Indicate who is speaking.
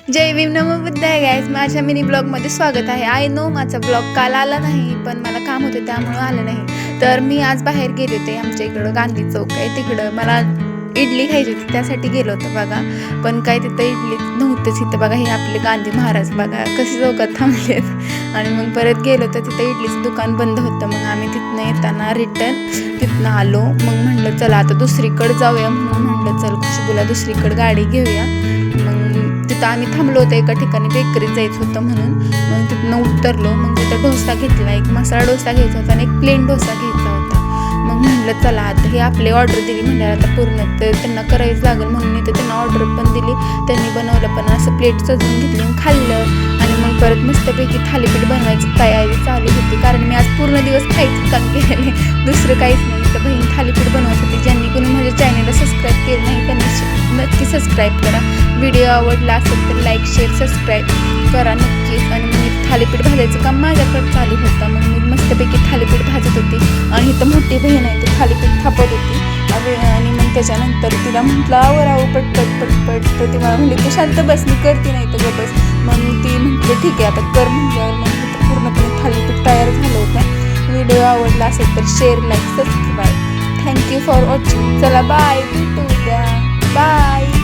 Speaker 1: जय भीम नमो बुद्धाय guys, माझ्या mini ब्लॉगमध्ये स्वागत आहे. आय नो माझा ब्लॉग काल आला नाही, पण मला काम होते त्यामुळे आलं नाही. तर मी आज बाहेर गेले होते. आमच्या इकडं गांधी चौक आहे, तिकडं मला इडली खायची होती, त्यासाठी गेलो होतो बघा. पण काय तिथं इडली नव्हतंच. इथं बघा हे आपले गांधी महाराज बघा कसे चौकात थांबलेत. आणि मग परत गेलो तर तिथं इडलीचं दुकान बंद होतं. मग आम्ही तिथनं येताना तिथनं आलो. मग म्हणलं चला आता दुसरीकडे जाऊया. म्हणून म्हणलं चल खुशबूला दुसरीकडे गाडी घेऊया. मग तिथं आम्ही थांबलो होतो एका ठिकाणी, बेकरीत जायचं होतं म्हणून. मग तिथनं उतरलो. मग तिथं डोसा घेतला, एक मसाला डोसा घ्यायचा होता आणि एक प्लेन डोसा घ्यायचा होता. मग म्हणलं चला आता हे आपली ऑर्डर दिली म्हणल्यावर आता पूर्ण तर त्यांना करायचं लागेल, म्हणून मी तर त्यांना ऑर्डर पण दिली. त्यांनी बनवलं पण असं प्लेट सजवून घेतली आणि खाल्लं. आणि मग परत मस्तपैकी थालीपीठ बनवायची तयारी चालू होती, कारण मी आज पूर्ण दिवस खायचं काम केलेले, दुसरं काहीच नाही. तर बहीण थालीपीठ बनवत होती. ज्यांनी कोणी माझ्या चॅनलला सबस्क्राईब केलं नाही त्यांनी नक्की सबस्क्राईब करा. व्हिडिओ आवडला असेल तर लाईक शेअर सबस्क्राईब करा नक्कीच. आणि मग थालीपीठ भाजायचं काम माझ्याकडे चालू होतं. मग मी मस्तपैकी थालीपीठ भाजत होती आणि इथं मोठी बहीण आहे ती थालीपीठ थापत होती. आणि मग त्याच्यानंतर तिला म्हटलं आवर पटपट पटपट. तर ती मला म्हणली तू शांत बस, मी करते नाही तर गं बस. मग ती म्हटलं ठीक आहे आता कर म्हटल्यावर मग तिथं पूर्णपणे थालीपीठ तयार झालं होतं. व्हिडिओ आवडला असेल तर share like subscribe. Thank you for watching. चला बाय, भेटू उद्या. बाय.